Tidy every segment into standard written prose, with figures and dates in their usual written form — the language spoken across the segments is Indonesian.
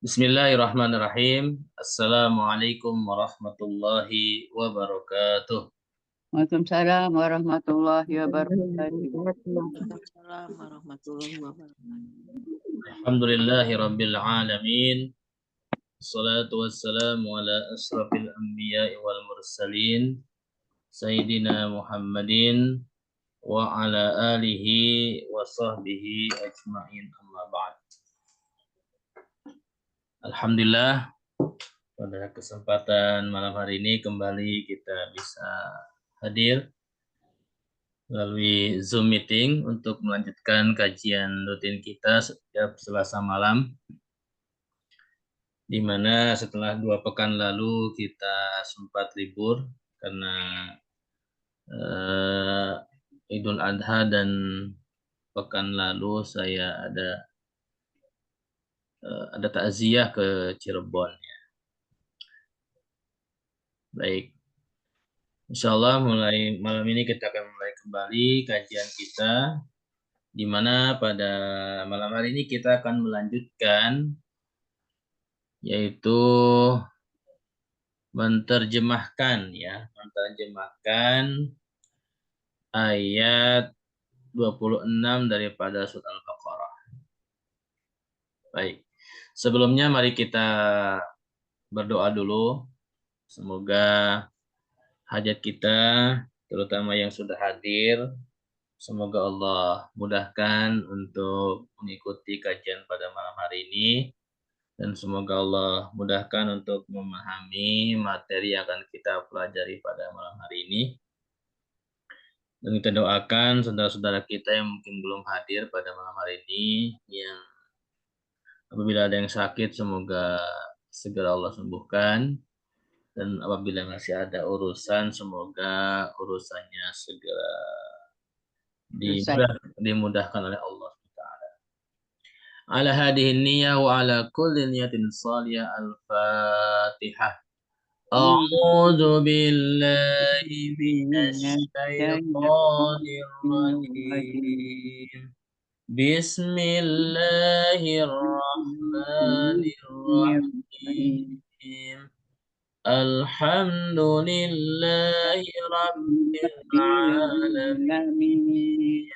Bismillahirrahmanirrahim. Assalamualaikum warahmatullahi wabarakatuh. Waalaikumsalam warahmatullahi wabarakatuh. Waalaikumsalam warahmatullahi wabarakatuh. Alhamdulillahi rabbil alamin. Assalatu wassalamu ala asrafil anbiya'i wal mursalin. Sayyidina Muhammadin wa ala alihi wa sahbihi ajma'in amma ba'd. Alhamdulillah, pada kesempatan malam hari ini kembali kita bisa hadir melalui Zoom meeting untuk melanjutkan kajian rutin kita setiap Selasa malam, di mana setelah 2 pekan lalu kita sempat libur karena Idul Adha, dan pekan lalu saya ada takziah ke Cirebon. Baik, insya Allah mulai malam ini kita akan mulai kembali kajian kita, di mana pada malam hari ini kita akan melanjutkan yaitu menerjemahkan ayat 26 daripada surat Al-Baqarah. Baik. Sebelumnya mari kita berdoa dulu. Semoga hajat kita, terutama yang sudah hadir, semoga Allah mudahkan untuk mengikuti kajian pada malam hari ini. Dan semoga Allah mudahkan untuk memahami materi yang akan kita pelajari pada malam hari ini. Dan kita doakan saudara-saudara kita yang mungkin belum hadir pada malam hari ini, yang apabila ada yang sakit semoga segera Allah sembuhkan. Dan apabila masih ada urusan, semoga urusannya segera dimudahkan oleh Allah. Ala hadihin niyah wa ala kulli niyatin saliyah. Al-Fatihah. A'udzu billahi minasyaitonir rajim. Bismillahirrahmanirrahim. Alhamdulillahi rabbil alamin.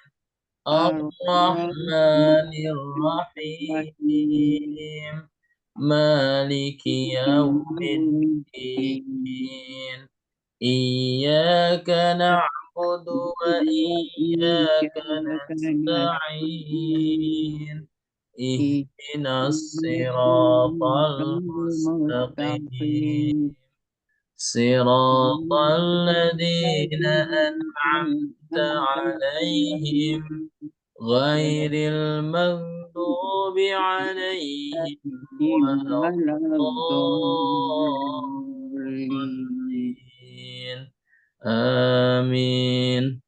Ar-Rahmanir Rahim. Maliki yaumiddin. Iyyaka na'budu wa iyyaka nasta'in. Ihdinas siratal mustaqim. Siratal ladzina an'amta 'alaihim ghairil maghdubi 'alaihim waladdallin. Amin.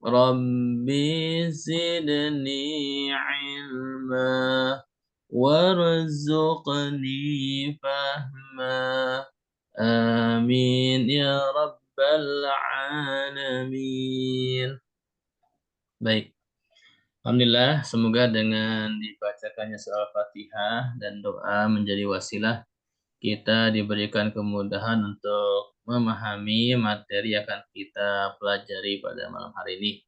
Rabbi zidni 'ilma warzuqni fahma. Amin ya rabbal alamin. Baik. Alhamdulillah, semoga dengan dibacakannya surah Al-Fatihah dan doa menjadi wasilah kita diberikan kemudahan untuk memahami materi yang akan kita pelajari pada malam hari ini.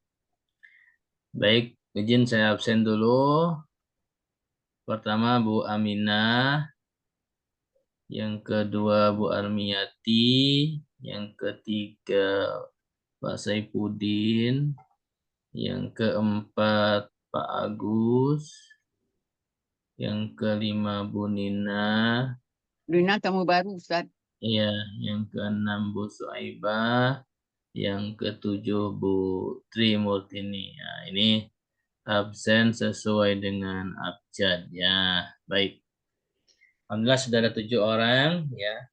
Baik, izin saya absen dulu. Pertama Bu Aminah, yang kedua Bu Armiyati, yang ketiga Pak Saifuddin, yang keempat Pak Agus, yang kelima Bu Nina. Nina tamu baru, Ustaz. Iya, yang keenam Bu Suaibah, yang ketujuh Bu Tri Murtini. Nah, ini absen sesuai dengan abjad ya. Baik. Alhamdulillah sudah ada 7 orang ya.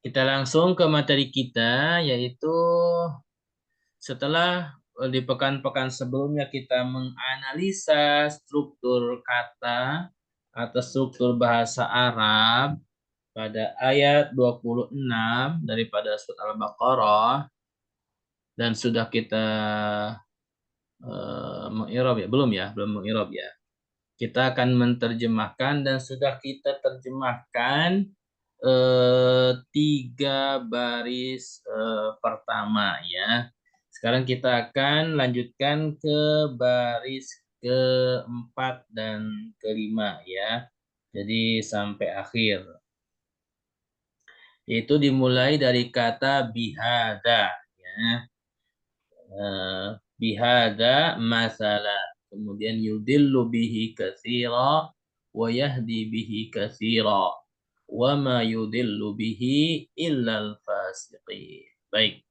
Kita langsung ke materi kita, yaitu setelah di pekan-pekan sebelumnya kita menganalisa struktur kata atau struktur bahasa Arab pada ayat 26 daripada surat Al-Baqarah, dan sudah kita mengirob ya, belum mengirob ya. kita akan menerjemahkan dan sudah kita terjemahkan 3 baris pertama ya. Sekarang kita akan lanjutkan ke baris keempat dan kelima ya. Jadi sampai akhir. Itu dimulai dari kata bihada ya. Bihada masalah. Kemudian yudillu bihi katsira wa yahdi bihi katsira wa ma yudillu bihi illal fasiqin. Baik.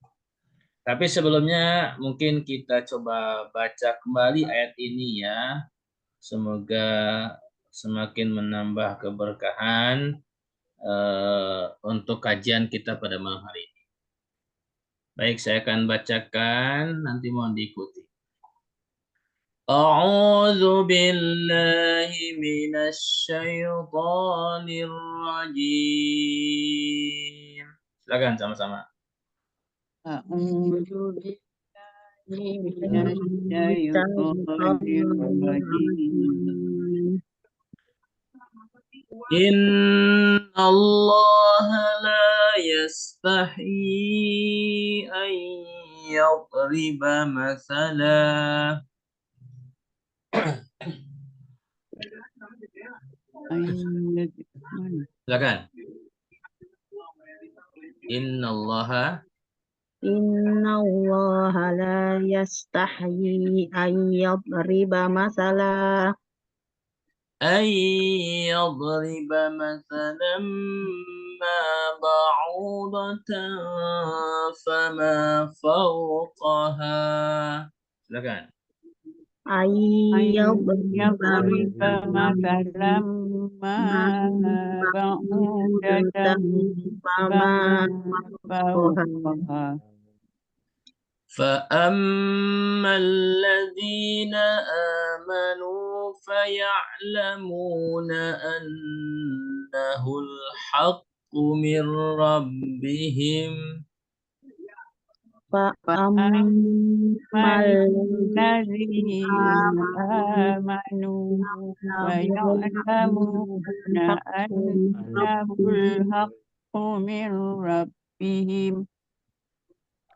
Tapi sebelumnya mungkin kita coba baca kembali ayat ini ya. Semoga semakin menambah keberkahan untuk kajian kita pada malam hari ini. Baik, saya akan bacakan, nanti mohon diikuti. A'udzu billahi minasyaitonir rajim. Silakan sama-sama. A'udzu billahi minasyaitonir rajim. Inna Allah la yastahi an yadriba masalah. Silakan. Inna Allah la yastahyi an yadriba masalah أن يضرب مثلا ما بعوضة فما فوقها. Silakan. an yadriba masalam ma ba'udatan fama fawqaha. فأما الذين آمنوا فيعلمون أنه الحق من ربهم فأما الذين آمنوا ويعلمون أنه الحق من ربهم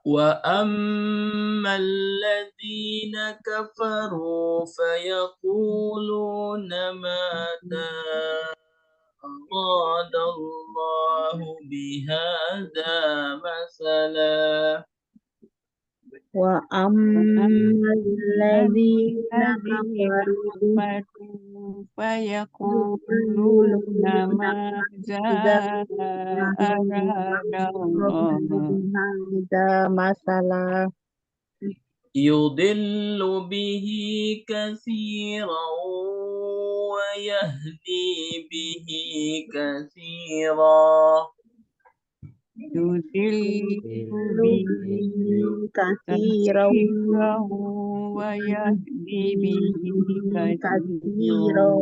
وأما الذين كفروا فيقولون ماذا أراد الله بهذا مثلا وأما الذين كفروا فيقولون ماذا أراد الله بهذا مثلا يضل به كثيرا ويهدي به كثيرا يضل به كثيرا ويهدي به كثيرا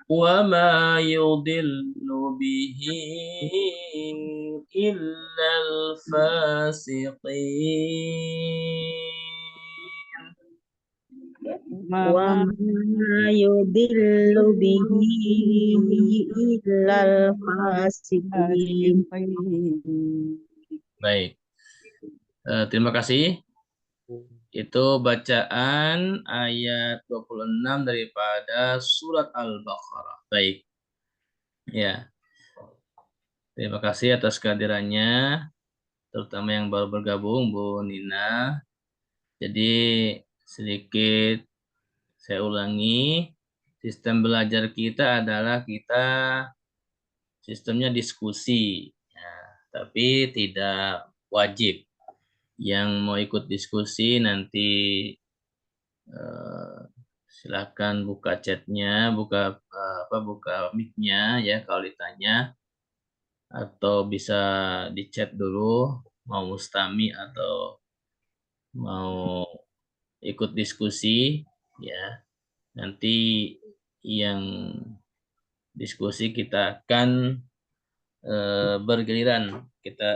وما يضل به إلا الفاسقين وما يضل به إلا الفاسقين. Baik, terima kasih. Itu bacaan ayat 26 daripada surat Al-Baqarah. Baik. Ya. Terima kasih atas kehadirannya, terutama yang baru bergabung, Bu Nina. Jadi sedikit saya ulangi, sistem belajar kita adalah sistemnya diskusi, ya, tapi tidak wajib. Yang mau ikut diskusi nanti silakan buka chatnya, buka mic-nya ya kalau ditanya, atau bisa di chat dulu mau mustami atau mau ikut diskusi ya. Nanti yang diskusi kita akan bergiliran,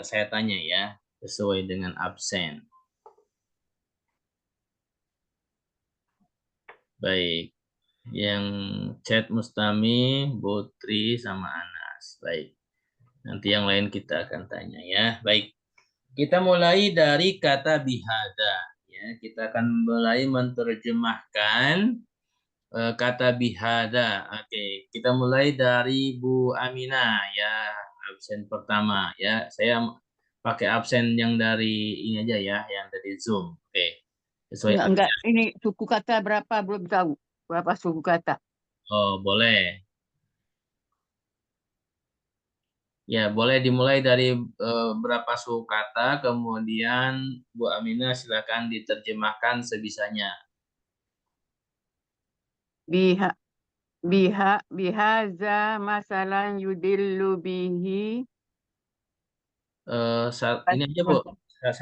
saya tanya ya sesuai dengan absen. Baik. Yang chat Mustami, Butri, sama Anas. Baik. Nanti yang lain kita akan tanya ya. Baik. Kita mulai dari kata bihada. Ya, kita akan mulai menerjemahkan kata bihada. Oke, kita mulai dari Bu Aminah ya, absen pertama ya. Saya pakai absen yang dari ini aja ya, yang dari Zoom. Oke. Sesuai Enggak. absen. Ini suku kata berapa belum tahu. Berapa suku kata? Oh, boleh. Ya, boleh dimulai dari berapa suku kata, kemudian Bu Aminah silakan diterjemahkan sebisanya. Biha, bihaza masalan yudillu bihi. Ini aja Bu,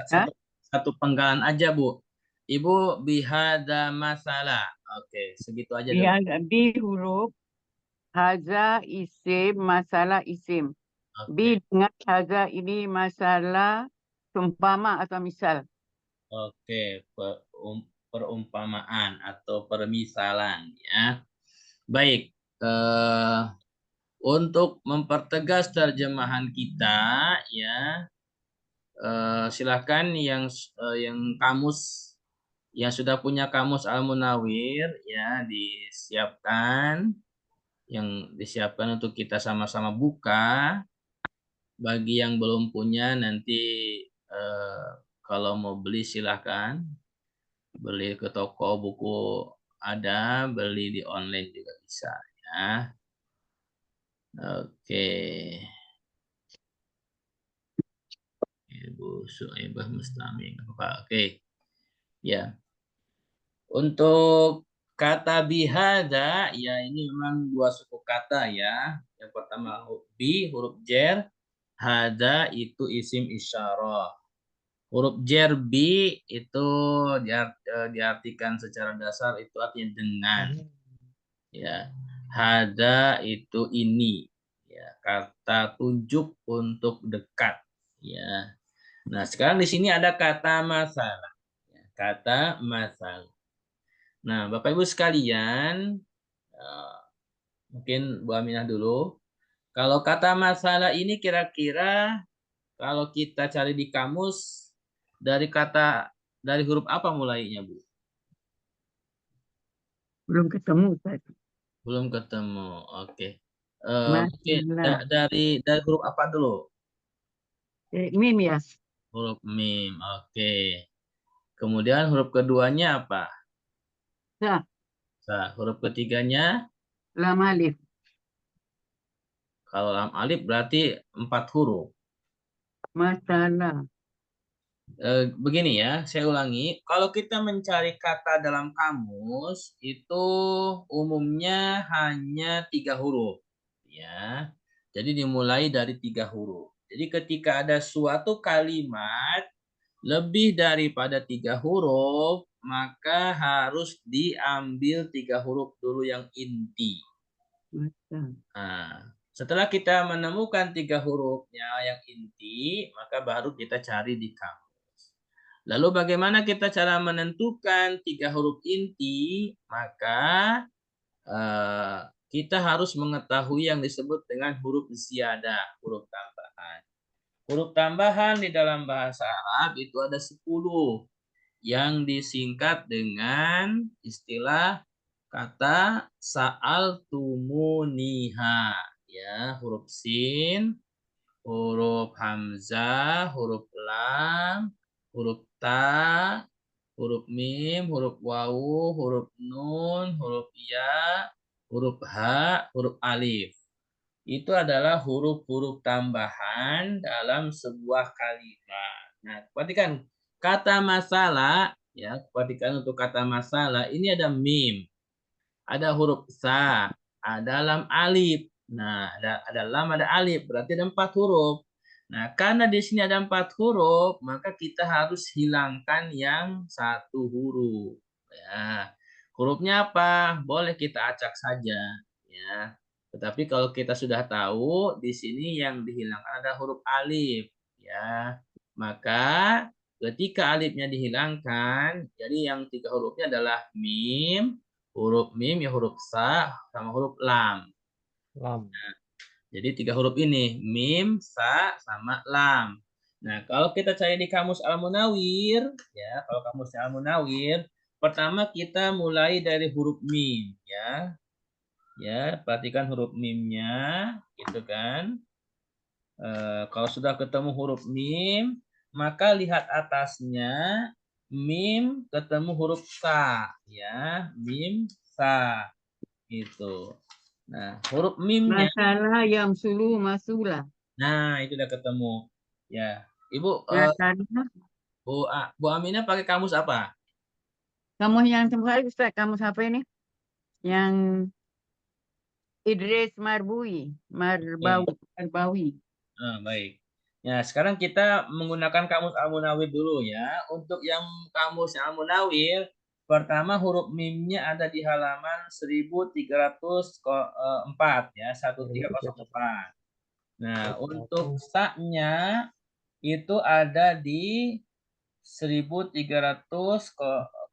Hah? satu penggalan aja Bu. Ibu bihada masalah. Oke, segitu aja dulu. Bi huruf haza isim, masalah isim. Oke, Bi dengan haza ini masalah seumpama atau misal. oke, perumpamaan atau permisalan ya. Baik, untuk mempertegas terjemahan kita ya, silakan yang kamus yang sudah punya kamus Al-Munawir ya disiapkan untuk kita sama-sama buka. Bagi yang belum punya nanti eh, kalau mau beli silahkan beli ke toko buku ada, beli di online juga bisa ya. Oke. Ibu Suaibah Mustami. Oke. Ya. Untuk kata bihada, ya ini memang dua suku kata ya. Yang pertama huruf bi, huruf jer. Hada itu isim isyarah. Huruf jer bi itu diartikan secara dasar itu artinya dengan. Ya. Hada itu ini. Ya, kata tunjuk untuk dekat. Ya. Nah, sekarang di sini ada kata masalah. Ya, kata masalah. Nah, Bapak Ibu sekalian, eh, mungkin Bu Aminah dulu. Kalau kata masalah ini kira-kira kalau kita cari di kamus dari huruf apa mulainya, Bu? Belum ketemu tadi. Belum ketemu. Oke. Mungkin Masalah. dari huruf apa dulu? Mim ya. Huruf mim. Oke. Kemudian huruf keduanya apa? Sa, Nah, huruf ketiganya lam alif. kalau lam alif berarti 4 huruf. Masalah. Begini ya, saya ulangi. Kalau kita mencari kata dalam kamus, itu umumnya hanya 3 huruf. Ya, jadi dimulai dari 3 huruf. Jadi ketika ada suatu kalimat lebih daripada 3 huruf, maka harus diambil 3 huruf dulu yang inti. Masalah. Nah, setelah kita menemukan 3 hurufnya yang inti, maka baru kita cari di kamus. Lalu bagaimana kita cara menentukan 3 huruf inti? Maka eh, kita harus mengetahui yang disebut dengan huruf ziyadah, huruf tambahan. Huruf tambahan di dalam bahasa Arab itu ada 10 yang disingkat dengan istilah kata sa'al tumuniha. Ya, huruf sin, huruf hamzah, huruf lam, huruf ta, huruf mim, huruf wawu, huruf nun, huruf ya, huruf ha, huruf alif. Itu adalah huruf-huruf tambahan dalam sebuah kalimat. Nah, perhatikan kata masalah, ya, perhatikan untuk kata masalah, ini ada mim, ada huruf sa, ada lam alif. Nah, ada lam, ada alif, berarti ada 4 huruf. Nah, karena di sini ada 4 huruf, maka kita harus hilangkan yang 1 huruf. Ya. Hurufnya apa? Boleh kita acak saja, ya. Tetapi kalau kita sudah tahu di sini yang dihilangkan ada huruf alif, ya. Maka ketika alifnya dihilangkan, jadi yang 3 hurufnya adalah mim, Huruf mim ya huruf sa sama huruf lam. Lam. Jadi 3 huruf ini, mim, sa, sama lam. Nah, kalau kita cari di kamus Al-Munawwir, ya, kalau kamus Al-Munawwir, pertama kita mulai dari huruf mim, ya. Ya, perhatikan huruf mimnya, gitu kan. Kalau sudah ketemu huruf mim, maka lihat atasnya, mim ketemu huruf sa, ya, mim, sa, gitu. Nah, huruf mimnya, Masalah yang sulu masula. nah itu udah ketemu. Ya, Ibu, Masalah. Bu Aminah pakai kamus apa? Kamu yang terakhir Ustaz, kamu siapa ini? Yang Idris Marbawi. Baik. Ya, sekarang kita menggunakan kamus Al-Munawwir dulu ya. Untuk yang kamus Al-Munawwir, pertama huruf mimnya ada di halaman 1304 ya, 1304. Nah, untuk sa-nya itu ada di 1309,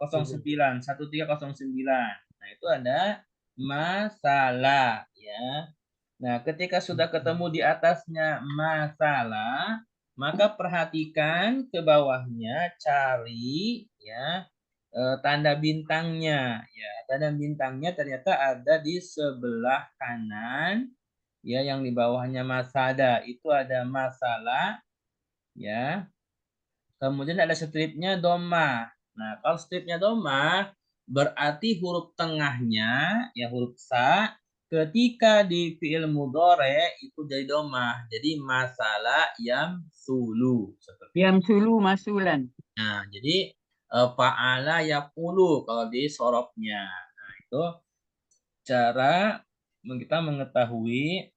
1309. Nah, itu ada masalah ya. Nah, ketika sudah ketemu di atasnya masalah, maka perhatikan ke bawahnya, cari ya tanda bintangnya. Ya, tanda bintangnya ternyata ada di sebelah kanan, ya, yang di bawahnya masada itu ada masalah, ya. Kemudian ada stripnya doma. Nah, kalau stripnya doma, berarti huruf tengahnya, ya huruf sa, ketika di fi'il mudhore itu jadi doma. Jadi masalah yang sulu. Yang sulu masulan. Nah, jadi fa'ala yaqulu kalau di sorobnya. Nah, itu cara kita mengetahui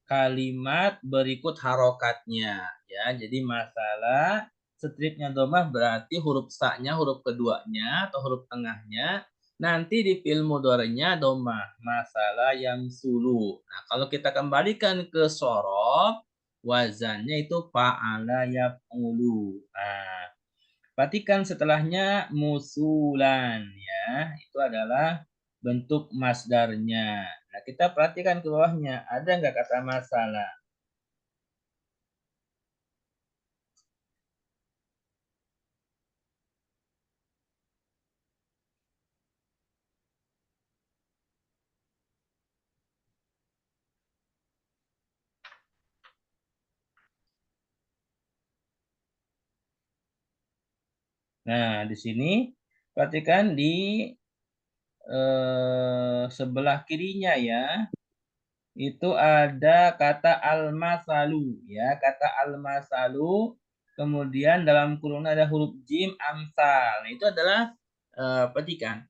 kalimat berikut harokatnya ya. Jadi masalah stripnya domah berarti huruf sa-nya huruf keduanya atau huruf tengahnya nanti di fi'il mudhari'nya domah, masalah yang sulu. Nah, kalau kita kembalikan ke sorob, wazannya itu fa'ala yaf'ulu. Nah, perhatikan setelahnya musulan ya, itu adalah bentuk masdarnya. Nah, kita perhatikan ke bawahnya, ada nggak kata masalah? Nah, di sini perhatikan di sebelah kirinya ya, itu ada kata al-masalu ya, kata al-masalu, kemudian dalam kurung ada huruf jim amsal. Nah, itu adalah perhatikan.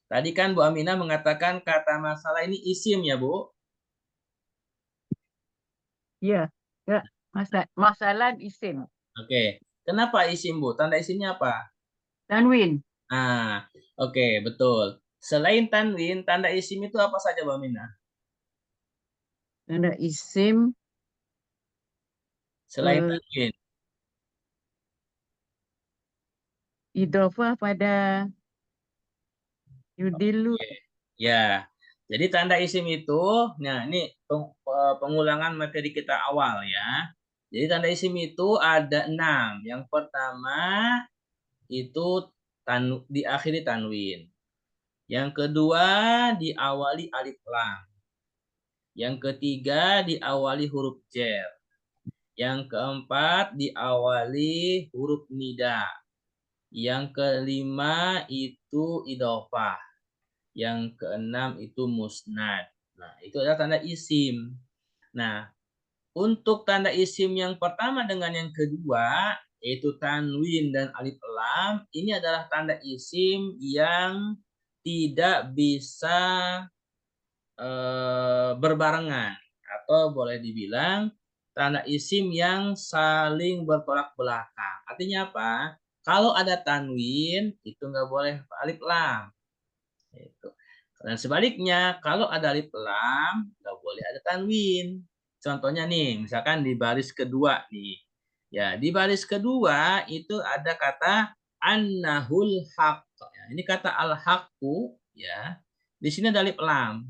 Tadi kan Bu Aminah mengatakan kata masalah ini isim ya, Bu? Iya. Ya. Masalah isim. Oke. Kenapa isim, Bu? Tanda isimnya apa? Tanwin. Nah, oke, betul. Selain tanwin, tanda isim itu apa saja, Bu Aminah? Tanda isim. Selain eh, tanwin. idhofah pada yudilu. Ya. Jadi tanda isim itu, nah ini pengulangan materi kita awal ya. Jadi tanda isim itu ada 6. Yang pertama itu diakhiri tanwin. Yang kedua diawali alif lam. Yang ketiga diawali huruf jar. Yang keempat diawali huruf nida. Yang kelima itu idhofah. Yang keenam itu musnad. Nah, itu adalah tanda isim. Nah, untuk tanda isim yang pertama dengan yang kedua, yaitu tanwin dan alif lam, ini adalah tanda isim yang tidak bisa berbarengan. Atau boleh dibilang tanda isim yang saling bertolak belakang. Artinya apa? Kalau ada tanwin, itu nggak boleh alif lam. Itu. Dan sebaliknya, kalau ada alif lam, nggak boleh ada tanwin. Contohnya nih, misalkan di baris kedua nih. Ya, di baris kedua itu ada kata annahul haq. Ya, ini kata al-haqqu ya. Di sini ada alif lam.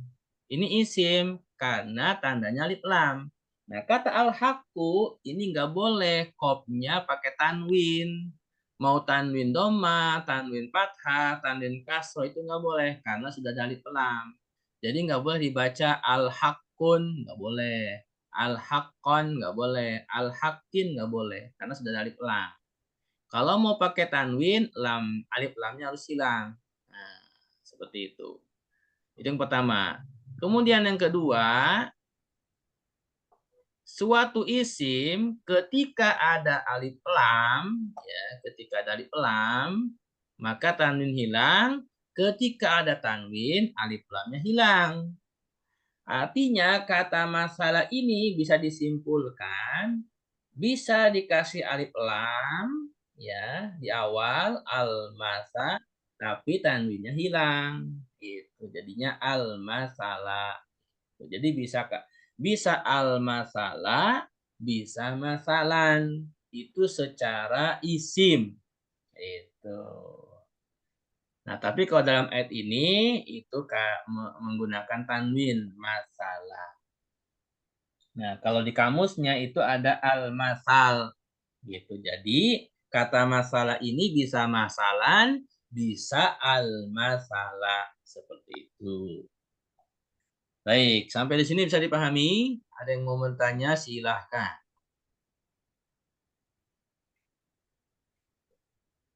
Ini isim karena tandanya alif lam. Nah, kata al-haqqu ini nggak boleh kopnya pakai tanwin. Mau tanwin doma, tanwin fathah, tanwin kasroh itu nggak boleh karena sudah ada alif lam. Jadi nggak boleh dibaca al-haqqun, nggak boleh. Al-haqqon nggak boleh. Al-haqqin nggak boleh karena sudah ada alif lam. Kalau mau pakai tanwin, alif lamnya harus hilang. Nah, seperti itu. Itu yang pertama. Kemudian yang kedua, suatu isim ketika ada alif lam, ya, ketika ada alif lam, maka tanwin hilang. Ketika ada tanwin, alif lamnya hilang. Artinya kata masalah ini bisa disimpulkan, bisa dikasih alif lam, ya, di awal al-masa, tapi tanwinnya hilang. Itu jadinya al-masalah. Jadi bisa al-masalah, bisa masalan. Itu secara isim. Itu. Nah, tapi kalau dalam ayat ini itu menggunakan tanwin masalah. Nah, kalau di kamusnya itu ada al-masal gitu. Jadi, kata masalah ini bisa masalan, bisa al-masalah seperti itu. Baik, sampai di sini bisa dipahami? Ada yang mau bertanya silahkan.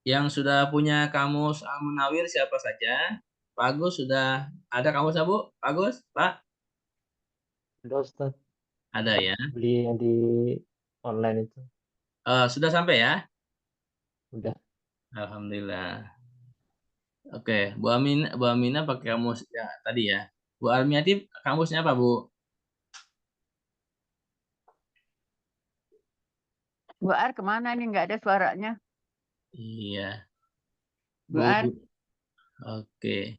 Yang sudah punya kamus Al-Munawir siapa saja? Pak Agus sudah ada kamusnya, Bu? Pak Agus, Pak? Udah Ustaz, Ada ya. beli yang di online itu. Sudah sampai ya? Udah. Alhamdulillah. Oke, Bu Amina pakai kamus ya tadi ya. Bu Armiati kamusnya apa, Bu? Bu Ar kemana nih? Nggak ada suaranya. Iya. Bu Ar, Oke.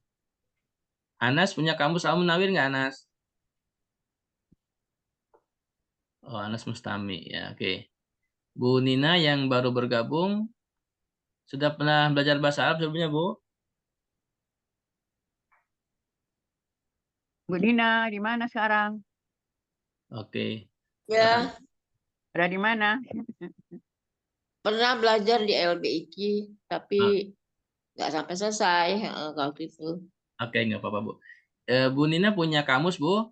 Anas punya kamus Al-Munawir nggak, Anas? Oh, Anas Mustami ya, oke. Bu Nina yang baru bergabung sudah pernah belajar bahasa Arab sebelumnya, Bu? Bu Dina, di mana sekarang? Oke. Ya, Ada di mana? pernah belajar di LBIQ, tapi Ah, nggak sampai selesai kalau gitu. Oke, nggak apa-apa, Bu. Bu Nina punya kamus, Bu?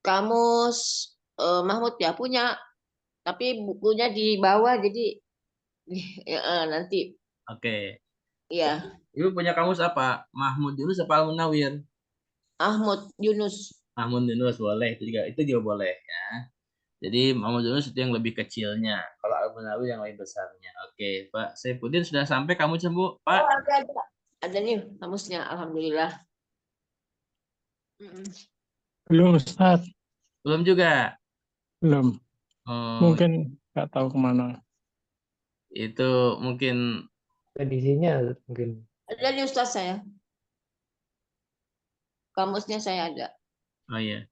Kamus Mahmud ya punya, tapi bukunya di bawah, jadi nanti Oke. ya Ibu punya kamus apa? Mahmud Yunus apa Al-Munawir? Ahmad Yunus. Mahmud Yunus boleh, itu juga boleh ya. Jadi Mahmud Yunus itu yang lebih kecilnya. Kalau Al-Munawir yang lebih besarnya. Oke, Pak Saifuddin sudah sampai kamu Bu? Pak? Oh, ada nih kamusnya, alhamdulillah. Mm-mm. Belum Ustaz, Belum juga. belum. Oh, Mungkin nggak tahu kemana. itu mungkin Edisinya mungkin. Ada nih Ustaz saya, kamusnya saya ada. oh iya.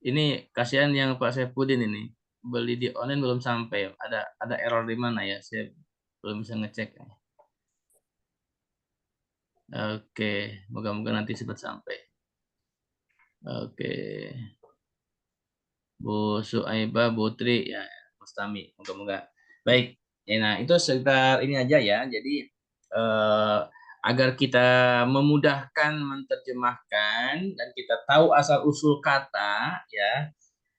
Ini kasihan yang Pak Saifuddin ini. Beli di online belum sampai. Ada error di mana ya? Saya belum bisa ngecek. Oke, moga-moga nanti cepat sampai. Oke. Bu Suaiba, Bu Tri, ya, Mustami, moga-moga. Baik, ya, nah itu sekitar ini aja ya. Jadi agar kita memudahkan menerjemahkan dan kita tahu asal usul kata,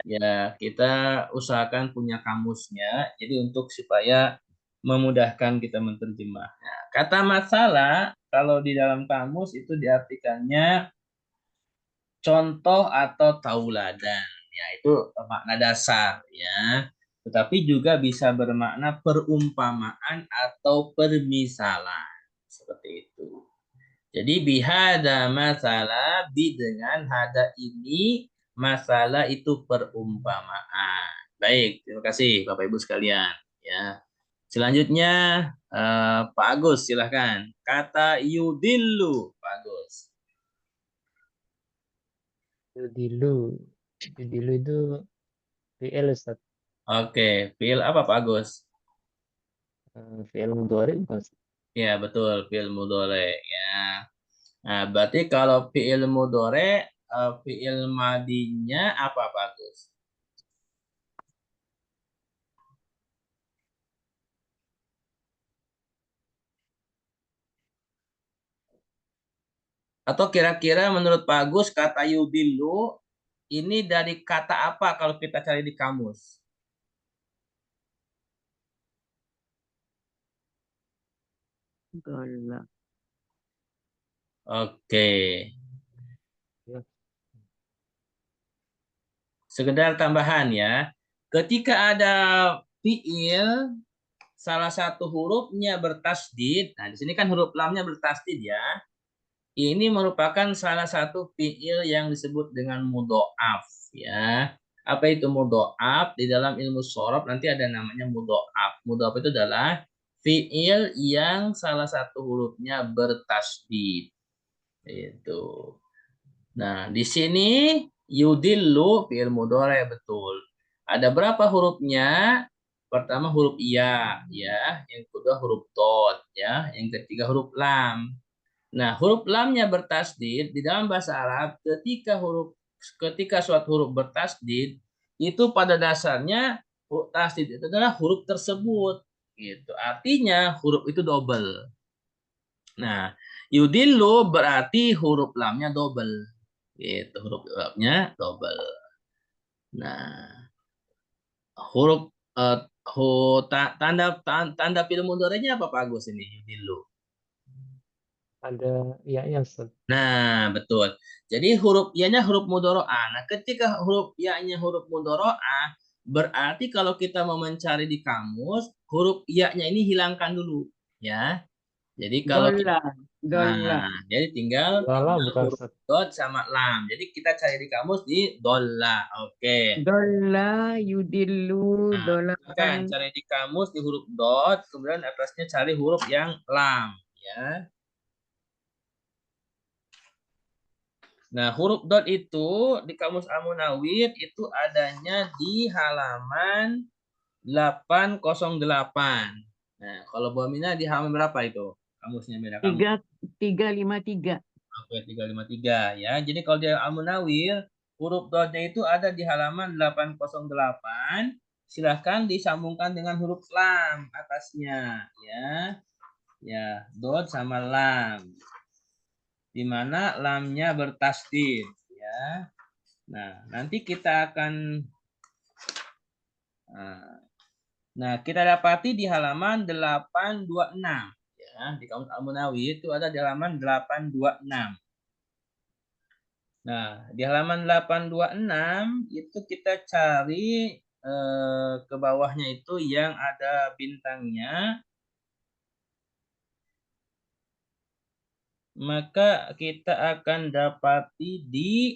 ya kita usahakan punya kamusnya. Jadi untuk supaya memudahkan kita menerjemah. Nah, kata masalah kalau di dalam kamus itu diartikannya contoh atau tauladan. Ya, itu makna dasar ya. Tetapi juga bisa bermakna perumpamaan atau permisalan. Seperti itu. Jadi bihada masalah dengan hada ini masalah itu perumpamaan. Baik, terima kasih Bapak Ibu sekalian ya. Selanjutnya Pak Agus silahkan. Kata yudillu Pak Agus. Yudilu. Yudilu itu fi'il Ustaz. Oke, fiil apa Pak Agus? Fi'il mudhari bukan Ustaz? Ya, betul, fi'il mudhari ya. Nah, berarti kalau fi'il mudhari, fi'il madinya apa bagus? Atau kira-kira menurut Pak Agus kata yudillu ini dari kata apa kalau kita cari di kamus? Dolla. Oke. Ya. Sekedar tambahan ya. Ketika ada fi'il salah satu hurufnya bertasdid. Nah, di sini kan huruf lamnya bertasdid ya. Ini merupakan salah satu fi'il yang disebut dengan mudho'af ya. Apa itu mudho'af? Di dalam ilmu shorof nanti ada namanya mudho'af. Mudho'af itu adalah fi'il yang salah satu hurufnya bertasdid. Itu. Nah, di sini yudillu fi'il mudhari betul. Ada berapa hurufnya? Pertama huruf iya ya, yang kedua huruf dot ya, yang ketiga huruf lam. Nah, huruf lamnya bertasdid di dalam bahasa Arab ketika suatu huruf bertasdid itu pada dasarnya huruf tasdid itu adalah huruf tersebut gitu. Artinya huruf itu double. Nah, yudillu berarti huruf lamnya double. Gitu, huruf lamnya double. Nah, huruf tanda fi'il mudhari'nya apa Pak Agus ini? Yudillu. Ada ya Ustaz. Nah, betul. Jadi huruf i-nya huruf mudhari'ah. Nah, ketika huruf i-nya huruf mudhari'ah, berarti kalau kita mau mencari di kamus, huruf i-nya ini hilangkan dulu, ya. Jadi kalau Dolla. Dolla. jadi tinggal Lala bukan huruf Ustaz. dot sama lam. Jadi kita cari di kamus di dolla. Oke. Dolla yudillu Nah, dolan. kan cari di kamus di huruf dot, kemudian atasnya cari huruf yang lam, ya. Nah, huruf dot itu di kamus Al-Munawwir itu adanya di halaman 808. Nah, kalau Bu Aminah di halaman berapa itu? Kamusnya beda kamus. 353. Oke, 353 ya. Jadi kalau di Al-Munawwir, huruf dotnya itu ada di halaman 808. Silahkan disambungkan dengan huruf lam atasnya ya. Ya, dot sama lam. Di mana lamnya bertasdid ya. Nah, nanti kita akan kita dapati di halaman 826 ya. Di kamus Al-Munawwir itu ada di halaman 826. Nah, di halaman 826 itu kita cari ke bawahnya itu yang ada bintangnya. Maka kita akan dapati di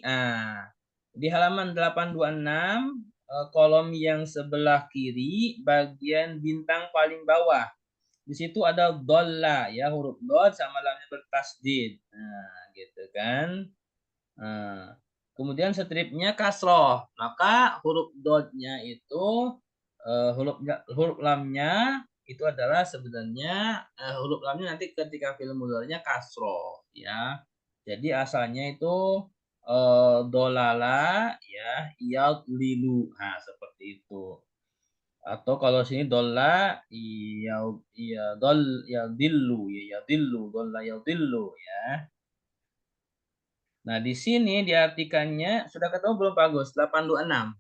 halaman 826 kolom yang sebelah kiri bagian bintang paling bawah. Di situ ada dolla ya, huruf dot sama lamnya bertasdid. Nah, gitu kan. Nah, kemudian stripnya kasroh, maka huruf dotnya itu huruf lamnya itu adalah sebenarnya huruf lamnya nanti ketika fi'il mudhari'nya kasroh ya. Jadi asalnya itu dolala ya, yadlilu. Nah, seperti itu. Atau kalau sini dolla yadillu dolla yadillu ya. Nah, di sini diartikannya sudah ketemu belum Pak Agus? 826.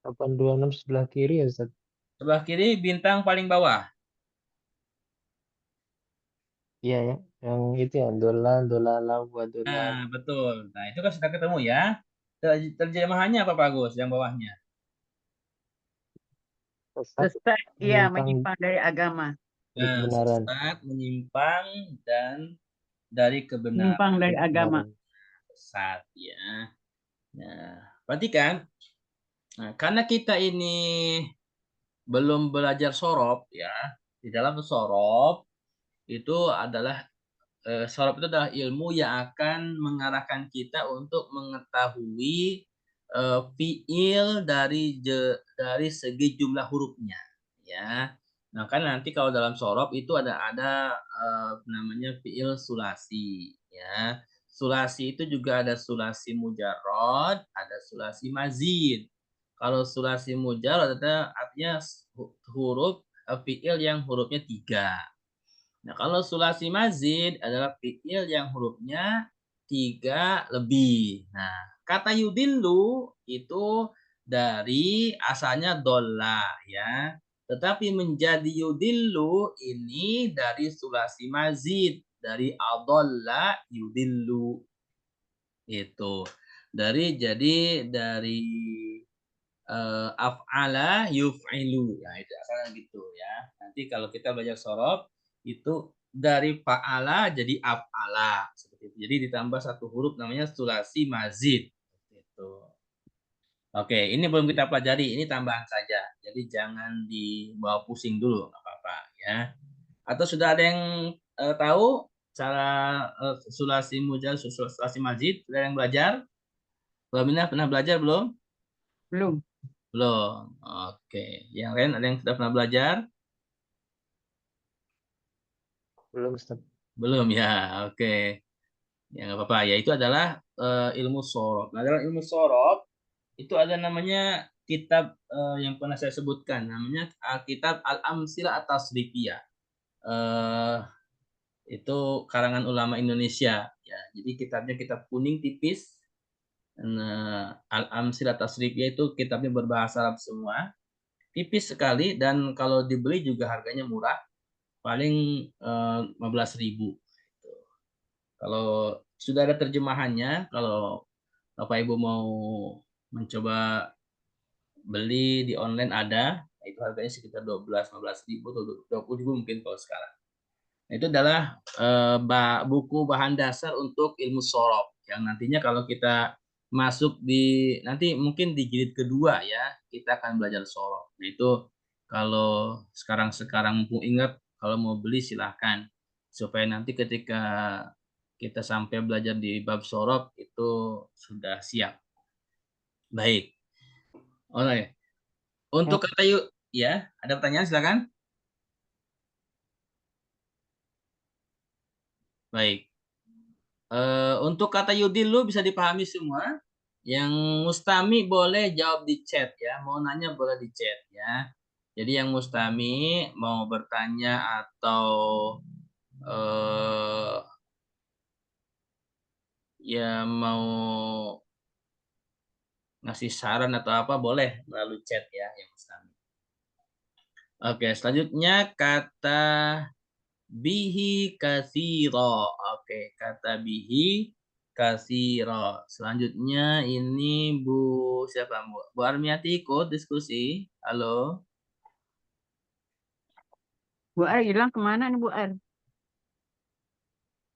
826 sebelah kiri ya Ustaz. Sebelah kiri bintang paling bawah. Iya ya, yang itu ya dolan dolala wa dolan. Nah, betul. Nah, itu kan sudah ketemu ya. Terjemahannya apa Pak Agus yang bawahnya? Sesat Sesat ya menyimpang menyimpang dari agama. dari Nah, kebenaran. sesat, menyimpang dan dari kebenaran. Menyimpang dari agama. Sesat ya. Nah, perhatikan. Nah, karena kita ini belum belajar sorof ya, di dalam sorof itu adalah sorof itu adalah ilmu yang akan mengarahkan kita untuk mengetahui fiil dari segi jumlah hurufnya ya. Nah, kan nanti kalau dalam sorob itu ada namanya fiil sulasi, ya. Sulasi itu juga ada sulasi mujarrad, ada sulasi mazid. Kalau sulasi mujarrad artinya huruf fiil yang hurufnya 3. Nah, kalau sulasi mazid adalah fiil yang hurufnya 3 lebih. Nah, kata yudillu itu dari asalnya dolla, ya. Tetapi menjadi yudillu ini dari sulasi mazid, dari adolla yudillu. Itu. Dari af'ala yuf'ilu. Ya, itu asalnya gitu ya. Nanti kalau kita belajar sorob itu dari fa'ala jadi af'ala seperti itu. Jadi ditambah satu huruf namanya sulasi mazid. Itu. Oke, ini belum kita pelajari, ini tambahan saja. Jadi jangan dibawa pusing dulu, nggak apa-apa ya. Atau sudah ada yang tahu cara sulasi mujaz, sulasi mazid? Sudah yang belajar? Belum, pernah belajar belum? Belum. Belum. Oke. Yang lain ada yang sudah pernah belajar? Belum, Ustaz. Belum ya. Oke. Ya nggak apa-apa. Ya itu adalah ilmu sorob. Nah, dalam ilmu sorob itu ada namanya kitab yang pernah saya sebutkan. Namanya kitab Al-Amsilah At-Tasrifiyah. Itu karangan ulama Indonesia. Ya, jadi kitabnya kitab kuning tipis. Nah, Al-Amsilah At-Tasrifiyah itu kitabnya berbahasa Arab semua. Tipis sekali dan kalau dibeli juga harganya murah, paling 15.000. Kalau sudah ada terjemahannya, kalau Bapak Ibu mau mencoba beli di online ada, itu harganya sekitar 15.000 atau 20.000 mungkin kalau sekarang. Nah, itu adalah buku bahan dasar untuk ilmu sorob yang nantinya kalau kita masuk nanti mungkin di jilid kedua ya, kita akan belajar sorob. Nah, itu kalau sekarang mumpung ingat, kalau mau beli silahkan supaya nanti ketika kita sampai belajar di bab sorob itu sudah siap. Baik. Oke. Untuk kata yuk ya, ada pertanyaan silakan. Baik. Untuk kata yudilu bisa dipahami semua. Yang mustami boleh jawab di chat ya. Mau nanya boleh di chat ya. Jadi yang mustami mau bertanya atau ya mau ngasih saran atau apa boleh melalui chat ya yang mustami. Oke, selanjutnya kata bihi kasiro. Oke, kata bihi kasiro. Selanjutnya ini Bu siapa Bu? Bu Armiati ikut diskusi. Halo. Bu Ar hilang kemana nih Bu Ar?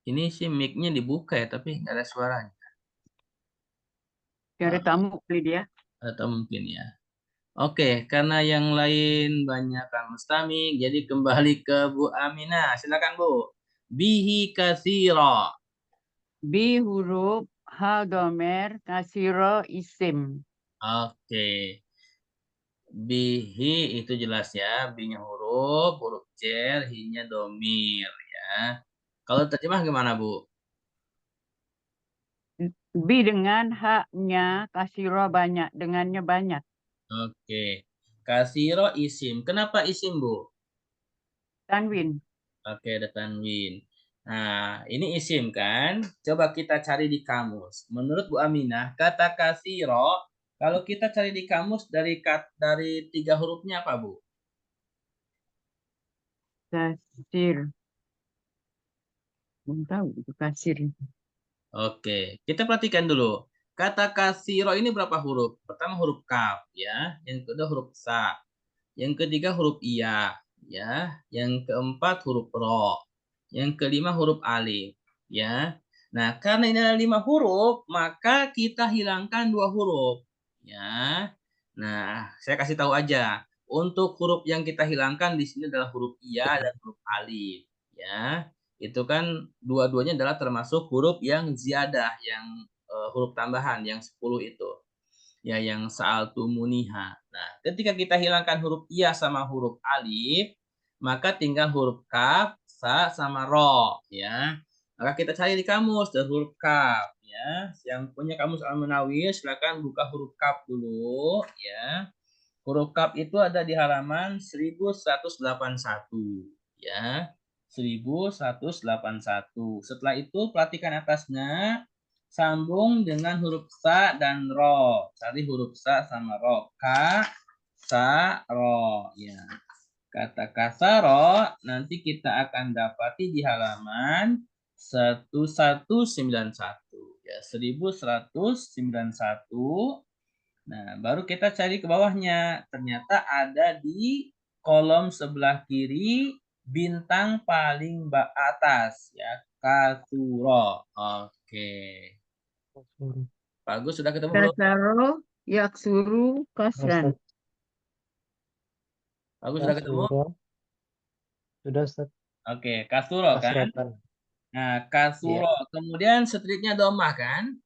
Ini sih mic-nya dibuka ya, tapi nggak ada suaranya. Cari tamu kali dia. Atau mungkin ya. Oke, karena yang lain banyak kan mustami, jadi kembali ke Bu Aminah. Silakan Bu. Bihi kasiro. Bi huruf ha domer kasiro isim. Oke. Bihi itu jelas ya, binya huruf cer, hinya domir ya. Kalau terjemah gimana Bu? Bi dengan haknya kasiro banyak, dengannya banyak. Oke. Kasiro isim. Kenapa isim Bu? Tanwin. Oke, ada tanwin. Nah, ini isim kan? Coba kita cari di kamus. Menurut Bu Aminah, kata kasiro, kalau kita cari di kamus dari 3 hurufnya apa Bu? Kasir. Belum tahu itu kasir. Oke, kita perhatikan dulu. Kata kasiro ini berapa huruf? Pertama huruf kaf, ya. Yang kedua huruf sa. Yang ketiga huruf iya, ya. Yang keempat huruf ro. Yang kelima huruf alif, ya. Nah, karena ini ada 5 huruf, maka kita hilangkan 2 huruf, ya. Nah, saya kasih tahu aja. Untuk huruf yang kita hilangkan di sini adalah huruf iya dan huruf alif, ya. Itu kan dua-duanya adalah termasuk huruf yang ziyadah, yang huruf tambahan yang 10 itu. Ya, yang sa'altu muniha. Nah, ketika kita hilangkan huruf iya sama huruf alif, maka tinggal huruf kaf, sa, sama ro, ya. Maka kita cari di kamus dari huruf kaf, ya. Yang punya kamus Al-Munawwir silakan buka huruf kaf dulu, ya. Huruf kaf itu ada di halaman 1181, ya. 1181. Setelah itu perhatikan atasnya, sambung dengan huruf sa dan ro. Cari huruf sa sama ro. Ka, sa, ro, ya. Kata kasaro nanti kita akan dapati di halaman 1191, ya, 1191. Nah, baru kita cari ke bawahnya. Ternyata ada di kolom sebelah kiri bintang paling atas, ya, kasuro. Oke. Pak Agus sudah ketemu belum? Kasaro, yaksuru, kasran. Ustaz, Pak Agus sudah ketemu? kasuro. Sudah, Ustaz. Oke, kasuro kan? Kasrotan. Nah, kasuro. Kemudian stripnya domah kan?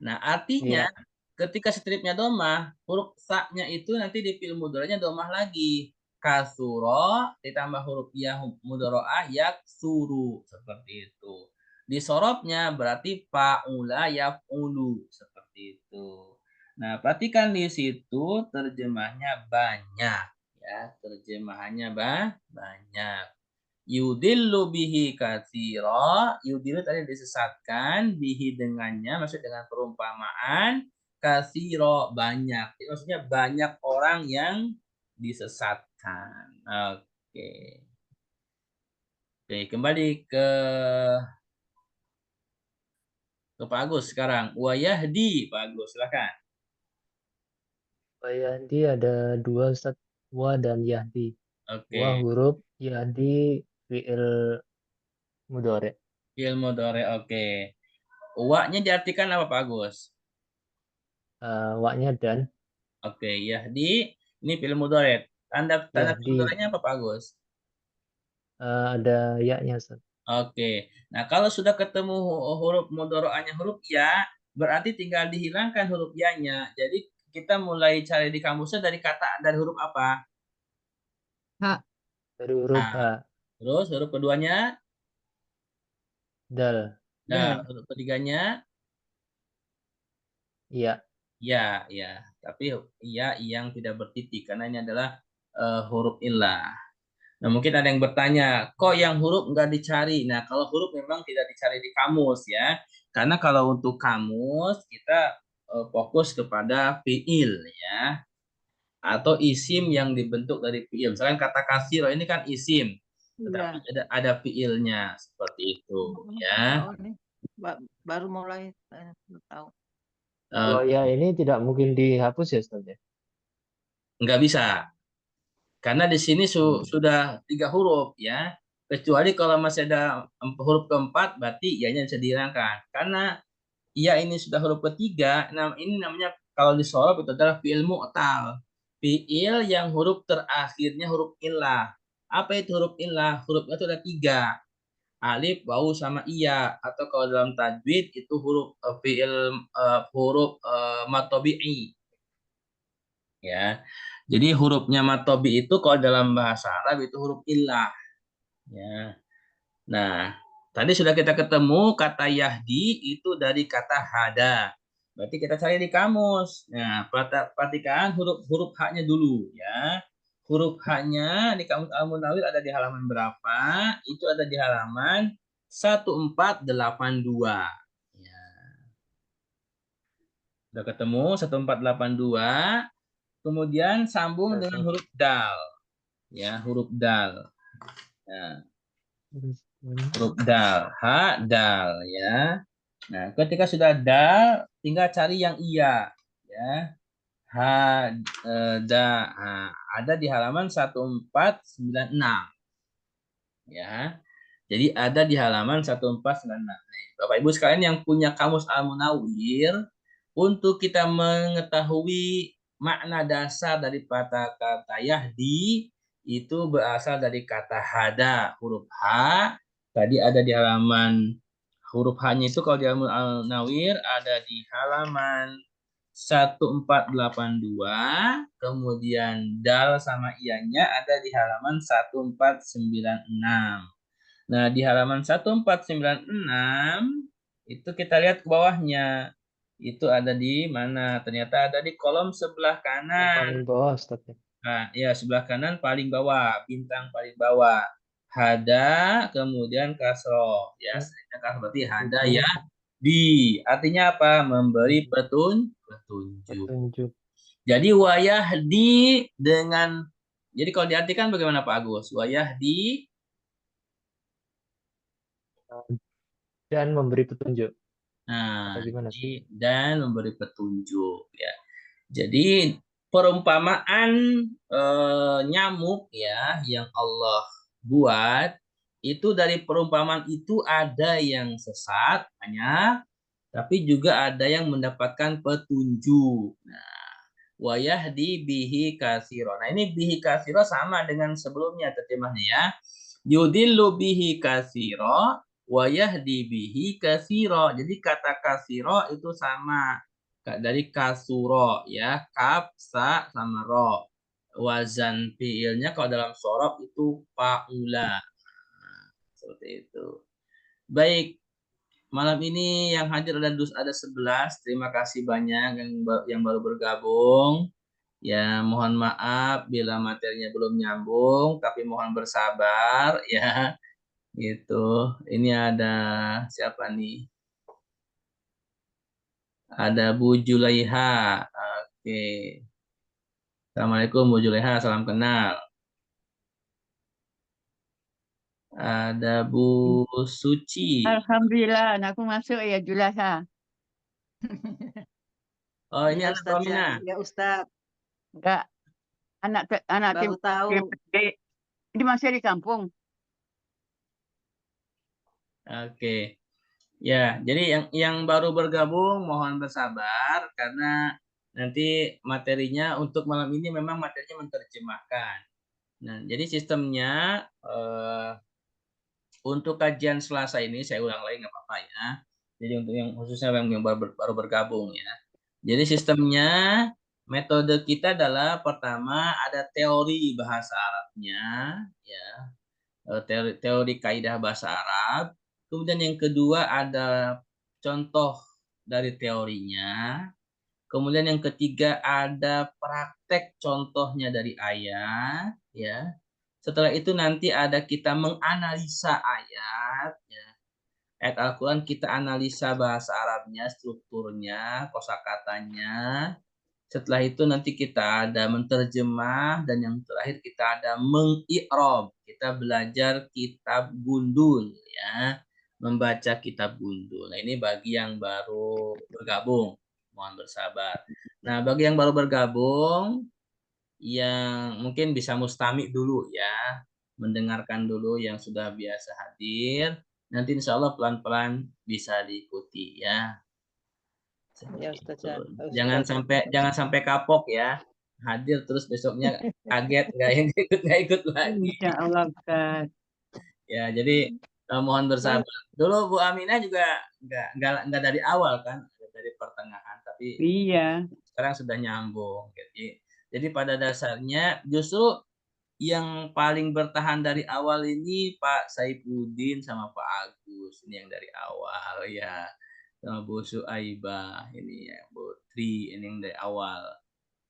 Nah, artinya Iya. ketika stripnya domah, huruf sa-nya itu nanti di fi'il mudhari'nya domah lagi. Kasuro ditambah huruf ya mudhari'ah yaksuru, seperti itu. Di sorobnya berarti fa'ula yaf'ulu, seperti itu. Nah, perhatikan di situ terjemahnya banyak, ya, terjemahannya banyak. Yudillu bihi katsira, yudillu tadi disesatkan, bihi dengannya, maksud dengan perumpamaan, katsira banyak. Jadi maksudnya banyak orang yang disesatkan. Oke. Oke, kembali ke Pak Agus sekarang. Wa yahdi, Pak Agus, silakan. Yahdi ada dua, Ustaz. Wa dan Yahdi. Wa Oke. huruf, Yahdi fi'il mudhari. Fi'il mudhari, oke. Wa-nya diartikan apa, Pak Agus? Wa-nya dan Oke, yahdi ini fi'il mudhari. Tanda fi'il Yahdi. mudhari'nya apa, Pak Agus? Ada ya-nya, Ustaz. Oke. Nah, kalau sudah ketemu huruf mudhari'ahnya huruf ya, berarti tinggal dihilangkan huruf ya-nya. Jadi kita mulai cari di kamusnya dari huruf apa? Ha, Dari huruf Nah, H. terus huruf keduanya, Dal. nah, dal. huruf ketiganya, Ya. ya, ya. Tapi ya yang tidak bertitik karena ini adalah huruf illah. Nah, mungkin ada yang bertanya, kok yang huruf nggak dicari? Nah, kalau huruf memang tidak dicari di kamus, ya. Karena kalau untuk kamus, kita fokus kepada fiil, ya. Atau isim yang dibentuk dari fiil. Misalkan kata kasiro ini kan isim, tetapi Iya. ada fiilnya, seperti itu, ya. Oh, nih. Baru mulai tahu. Kalau ya ini tidak mungkin dihapus ya, Ustaz ya? Nggak bisa. Karena di sini sudah 3 huruf, ya. Kecuali kalau masih ada huruf keempat, berarti ianya bisa dihilangkan. Karena iya ini sudah huruf ketiga, ini namanya kalau disorot itu adalah fi'il mu'tal. Fi'il yang huruf terakhirnya huruf illah. Apa itu huruf illah? Hurufnya itu ada 3. Alif, wawu, sama iya. Atau kalau dalam tajwid itu huruf fi'il huruf matobi'i. Ya. Jadi hurufnya matobi itu kalau dalam bahasa Arab itu huruf illah. Ya. Nah, tadi sudah kita ketemu kata Yahdi itu dari kata hada. Berarti kita cari di kamus. Nah, perhatikan huruf H-nya dulu, ya. Huruf H-nya di kamus Al-Munawwir ada di halaman berapa? Itu ada di halaman 1482. Ya. Sudah ketemu 1482. Kemudian sambung dengan huruf dal. Ya, huruf dal. Nah, huruf dal, ha, dal, ya. Nah, ketika sudah dal, tinggal cari yang iya, ya. Ha, da, ada di halaman 1496. Ya. Jadi ada di halaman 1496. Bapak Ibu sekalian yang punya kamus Al-Munawwir, untuk kita mengetahui makna dasar dari kata Yahdi, itu berasal dari kata hada, huruf H. Tadi ada di halaman huruf H-nya itu kalau di Al-Munawwir ada di halaman 1482, kemudian dal sama ianya ada di halaman 1496. Nah, di halaman 1496 itu kita lihat ke bawahnya. Itu ada di mana? Ternyata ada di kolom sebelah Yang kanan. paling bawah, Ustaz. Ya. Nah, ya sebelah kanan paling bawah, bintang paling bawah. Hada, kemudian kasroh. Ya, kasroh berarti hada ya. Di, artinya apa? Memberi petunjuk. Petunjuk. Jadi wayah di dengan, jadi kalau diartikan bagaimana Pak Agus? Wayah di Dan memberi petunjuk. Nah, Atau gimana? dan memberi petunjuk ya. Jadi perumpamaan nyamuk ya yang Allah buat itu dari perumpamaan itu ada yang sesat banyak, tapi juga ada yang mendapatkan petunjuk. Nah, wayah di bihi kasiro. Nah, ini bihi kasiro sama dengan sebelumnya terjemahnya ya. Yudillu bihi kasiro wayah dibihi kasiro. Jadi kata kasiro itu sama dari kasuro ya, kaf, sa sama ro. Wazan fiilnya kalau dalam sorob itu paula. Seperti itu. Baik, malam ini yang hadir ada 11. Terima kasih banyak yang baru bergabung. Ya, mohon maaf bila materinya belum nyambung, tapi mohon bersabar ya. Gitu. Ini ada siapa nih? Ada Bu Julaiha. Oke. Assalamualaikum Bu Julaiha, salam kenal. Ada Bu Suci. Alhamdulillah, anakku masuk ya Julaiha. Oh, ini Ya anak Ustadz ya, Romina. ya Ustadz, Enggak, anak tim baru tahu. dia masih di kampung. Oke. Ya, jadi yang baru bergabung mohon bersabar karena nanti materinya untuk malam ini memang materinya menerjemahkan. Nah, jadi sistemnya untuk kajian Selasa ini saya ulang lagi nggak apa-apa ya. Jadi untuk yang khususnya yang baru bergabung ya. Jadi sistemnya metode kita adalah pertama ada teori bahasa Arabnya ya. Teori kaidah bahasa Arab. Kemudian yang kedua ada contoh dari teorinya. Kemudian yang ketiga ada praktek contohnya dari ayat ya. Setelah itu nanti ada kita menganalisa ayat ya. Ayat Al-Qur'an kita analisa bahasa Arabnya, strukturnya, kosakatanya. Setelah itu nanti kita ada menterjemah dan yang terakhir kita ada mengi'rab. Kita belajar kitab gundul ya, membaca kitab gundul. Nah, ini bagi yang baru bergabung. Mohon bersabar. Nah, bagi yang baru bergabung yang mungkin bisa mustami dulu ya, mendengarkan dulu yang sudah biasa hadir. Nanti insya Allah pelan-pelan bisa diikuti ya. Ya Seperti Ustadz itu. ya. Jangan sampai kapok ya. Hadir terus besoknya kaget nggak ikut lagi. Insya Allah, Ustaz. Ya, jadi mohon bersabar. Dulu Bu Aminah juga nggak dari awal kan, dari pertengahan, tapi Iya. sekarang sudah nyambung. Jadi pada dasarnya justru yang paling bertahan dari awal ini Pak Saifuddin sama Pak Agus, ini yang dari awal ya. Sama Bu Suaibah ini ya, Bu Tri ini yang dari awal.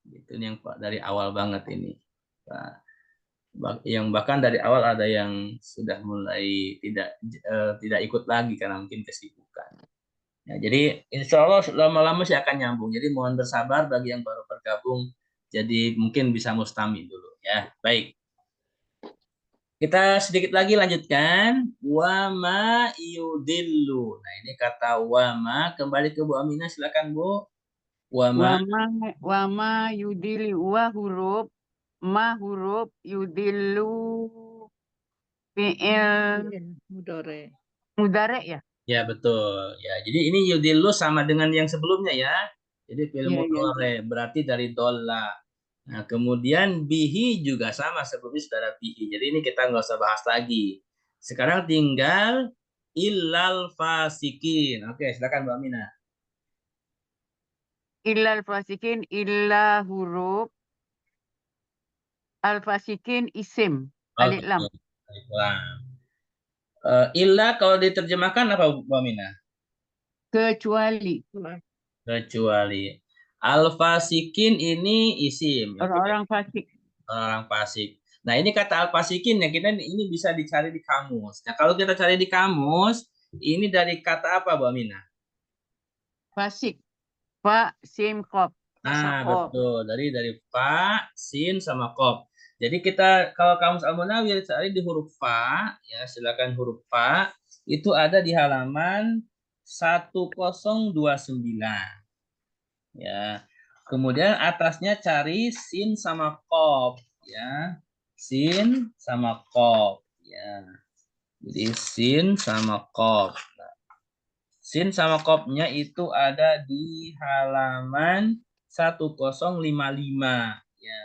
Itu yang dari awal banget ini. Pak. Yang bahkan dari awal ada yang sudah mulai tidak ikut lagi karena mungkin kesibukan. Ya, jadi insya Allah lama-lama sih akan nyambung. Jadi mohon bersabar bagi yang baru bergabung. Jadi mungkin bisa mustami dulu ya. Baik. Kita sedikit lagi lanjutkan. Wama yudillu. Nah ini kata wama. Kembali ke Bu Aminah silakan Bu. Wama. Wama yudili huruf ma huruf yudilu fi'il Mudore. mudare ya. Ya betul. Ya jadi ini yudillu sama dengan yang sebelumnya ya. Jadi fi'il Iya, iya. mudhari berarti dari dolla. Nah kemudian bihi juga sama seperti saudara bihi. Jadi ini kita nggak usah bahas lagi. Sekarang tinggal illal fasikin. Oke silakan Mbak Mina. Illal fasikin, illa huruf. Al fasikin isim. Alif Oke. lam. Alif lam. Illa kalau diterjemahkan apa Bu Aminah? Kecuali. Kecuali. Al-fasikin ini isim. Oke. Orang-orang fasik. Orang fasik. Nah, ini kata al-fasikin ya, kita ini bisa dicari di kamus. Nah, kalau kita cari di kamus, ini dari kata apa, Bu Aminah? Fasik. Fa, sim, kop. Nah, Fasakop. betul. Dari fa, sin, sama kop. Jadi kita kalau kamus Al-Munawwir cari di huruf fa, ya silakan huruf fa, itu ada di halaman 1029. Ya. Kemudian atasnya cari sin sama kop, ya. Sin sama kop, ya. Jadi sin sama kop. Sin sama kopnya itu ada di halaman 1055, ya.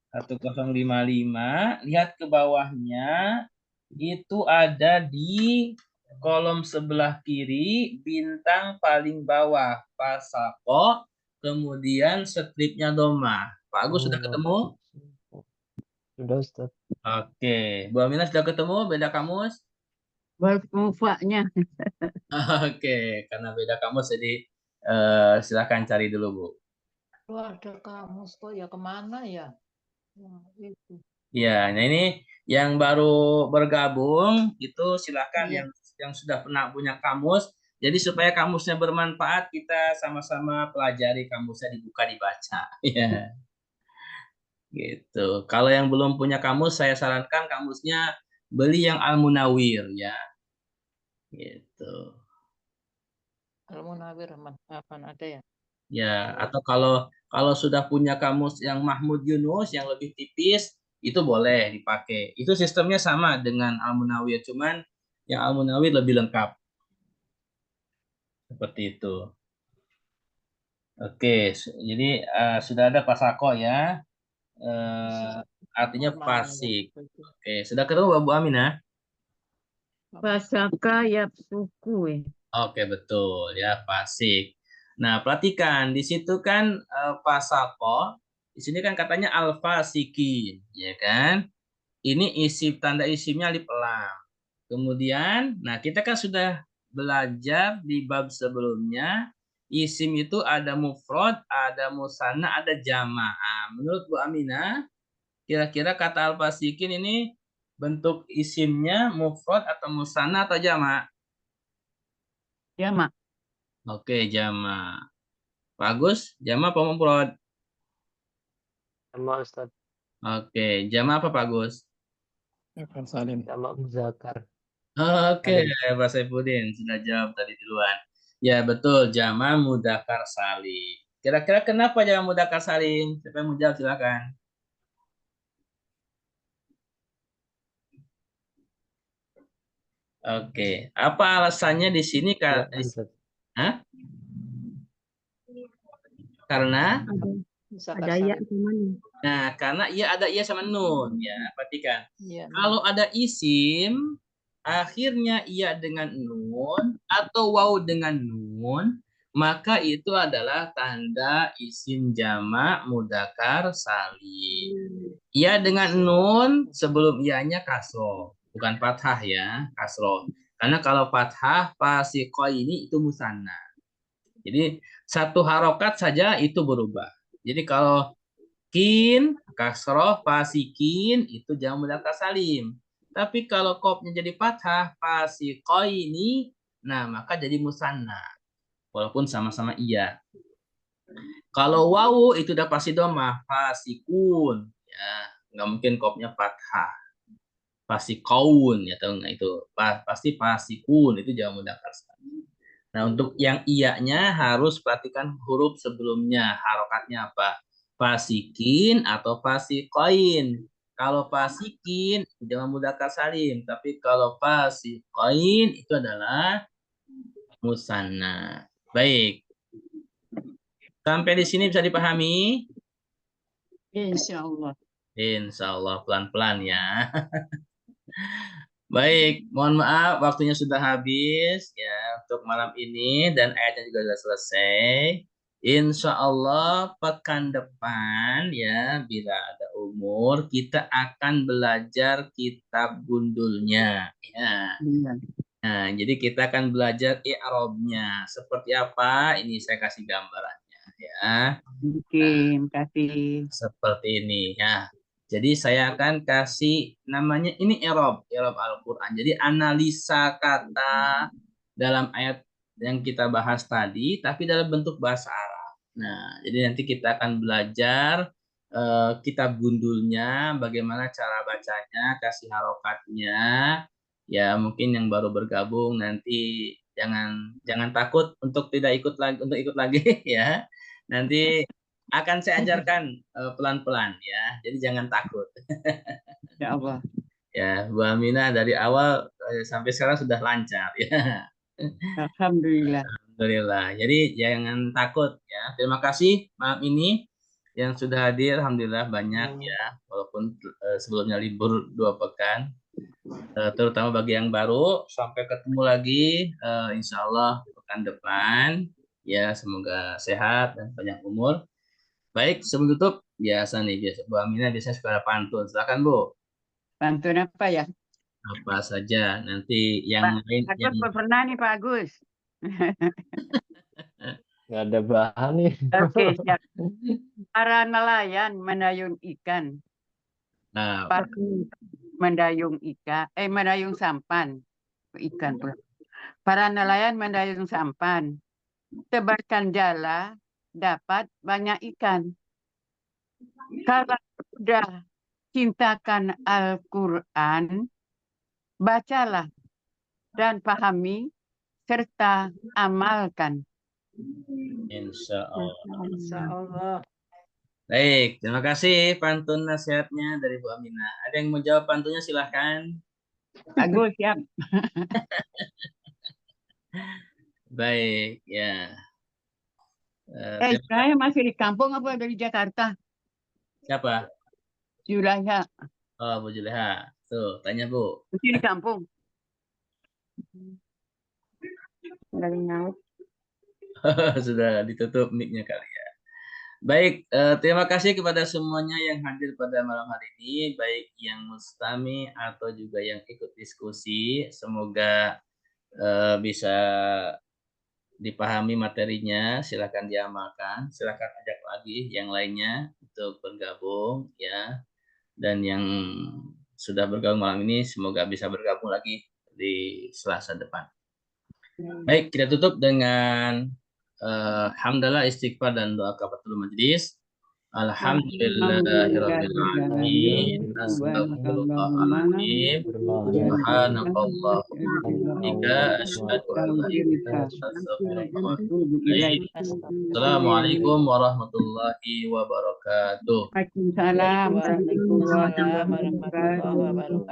1055, lihat ke bawahnya itu ada di kolom sebelah kiri bintang paling bawah pasako, kemudian stripnya doma. Pak Agus sudah ketemu? Sudah Ustaz. Oke, Bu Aminah sudah ketemu beda kamus? Mufaknya. Oke, karena beda kamus jadi silakan cari dulu Bu. Lu ada kamus kok ya kemana ya? Nah, itu. Ya, nah ini yang baru bergabung itu silakan Iya. yang sudah pernah punya kamus. Jadi supaya kamusnya bermanfaat, kita sama-sama pelajari kamusnya, dibuka dibaca. Ya, gitu. Kalau yang belum punya kamus, saya sarankan kamusnya beli yang Al-Munawwir ya. Gitu. Al-Munawwir apaan ada ya? Ya, atau kalau sudah punya kamus yang Mahmud Yunus yang lebih tipis, itu boleh dipakai. Itu sistemnya sama dengan Al-Munawwir, cuman yang Al-Munawwir lebih lengkap. Seperti itu. Oke, jadi sudah ada pasako ya. Artinya Mana fasik. ya? Itu. Oke, sudah ketemu Bu Aminah? Fasaka yapsuku. Oke, betul ya, fasik. Nah, perhatikan di situ kan pasako, di sini kan katanya al-fasikin, ya kan? Ini isim, tanda isimnya alif lam. Kemudian, nah kita kan sudah belajar di bab sebelumnya, isim itu ada mufrad, ada musanna, ada jamaah. Menurut Bu Aminah, kira-kira kata al-fasikin ini bentuk isimnya mufrad atau musanna atau jamaah? Jamak. Oke, jamaah. Bagus, jamaah apa mufrad? Sama Ustaz. Oke, jamaah apa Bagus? Evan Salim. Sama Muzakar. Oke, Salim. Pak Saifuddin sudah jawab tadi duluan. Ya betul, jama mudzakkar salim. Kira-kira kenapa jama mudzakkar salim? Siapa yang mau jawab silakan. Oke, apa alasannya di sini? Ya, Ustaz. Hah? Karena? Bisa Ada ya kasarin. sama nih. Nah, karena ada iya sama nun. Ya, perhatikan. Iya. Kalau ada isim, akhirnya iya dengan nun atau waw dengan nun, maka itu adalah tanda isim jamak mudzakkar salim. Iya dengan nun sebelum ianya kasroh, bukan fathah ya, kasroh. Karena kalau fathah fasiko ini itu musanna. Jadi satu harokat saja itu berubah. Jadi kalau kin, kasroh, fasikin itu jamak mudzakkar salim. Tapi kalau kopnya jadi fathah, fasikoini, nah maka jadi musanna. Walaupun sama-sama iya. Kalau wawu itu udah pasti domah, fasikun. Ya, nggak mungkin kopnya fathah. Fasikaun ya tahu nggak itu? Pasti fasikun itu jamak mudzakkar salim. Nah, untuk yang iyanya harus perhatikan huruf sebelumnya, harokatnya apa? Fasikin atau fasikoin. Kalau fasikin jangan mudzakkar salim, tapi kalau fasikoin itu adalah musanna. Baik. Sampai di sini bisa dipahami? Insya Allah. Insya Allah pelan-pelan ya. Baik, mohon maaf waktunya sudah habis ya untuk malam ini dan ayatnya juga sudah selesai. Insya Allah pekan depan ya, bila ada umur, kita akan belajar kitab gundulnya. Ya. Iya. Nah, jadi kita akan belajar i'rabnya. Seperti apa? Ini saya kasih gambarannya ya. Mungkin kasih. Seperti ini ya. Jadi saya akan kasih namanya ini i'rab Al-Qur'an. Jadi analisa kata dalam ayat yang kita bahas tadi tapi dalam bentuk bahasa Arab. Nah, jadi nanti kita akan belajar kitab gundulnya, bagaimana cara bacanya, kasih harokatnya. Ya, mungkin yang baru bergabung nanti jangan takut untuk tidak ikut lagi ya. Nanti akan saya ajarkan pelan-pelan ya. Jadi jangan takut. Ya Allah. Ya, Bu Aminah dari awal sampai sekarang sudah lancar ya. Alhamdulillah. Alhamdulillah. Jadi jangan takut ya. Terima kasih malam ini yang sudah hadir. Alhamdulillah banyak ya. Walaupun sebelumnya libur 2 pekan. Terutama bagi yang baru. Sampai ketemu lagi insya Allah pekan depan. Ya, semoga sehat dan panjang umur. Baik, sebelum tutup biasa nih, Bu Aminah biasanya suka ada pantun. Silakan Bu. Pantun apa ya? Apa saja nanti yang lain yang Agus pernah nih Pak Agus. Nggak ada bahan nih. Oke, siap. Para nelayan mendayung ikan. nah, Pas mendayung mendayung sampan. Ikan pula. Para nelayan mendayung sampan. Tebarkan jala, dapat banyak ikan. Kalau sudah cintakan Al-Quran, bacalah dan pahami serta amalkan. insya Allah. Insya Allah. Baik, terima kasih pantun nasihatnya dari Bu Aminah. Ada yang mau jawab pantunnya silahkan. Agus, siap. Baik, ya. Terima Saya masih di kampung apa dari Jakarta? siapa? Julaiha, Oh, Bu Juleha. Tuh, tanya Bu. masih di kampung. Dari Ngaut. Sudah ditutup mic-nya kali ya. Baik, terima kasih kepada semuanya yang hadir pada malam hari ini, baik yang mustami atau juga yang ikut diskusi. Semoga bisa dipahami materinya, silakan diamalkan, silakan ajak lagi yang lainnya untuk bergabung ya. Dan yang sudah bergabung malam ini semoga bisa bergabung lagi di Selasa depan. Baik, kita tutup dengan hamdalah, istighfar dan doa kafaratul majelis. Alhamdulillahirrabbilalamin. Astagfirullahaladzim. Subhanallah. Tiga, asyhadu an la ilaha illallah. Assalamualaikum warahmatullahi wabarakatuh. Waalaikumsalam warahmatullahi Waalaikumsalam wabarakatuh. warahmatullahi wabarakatuh.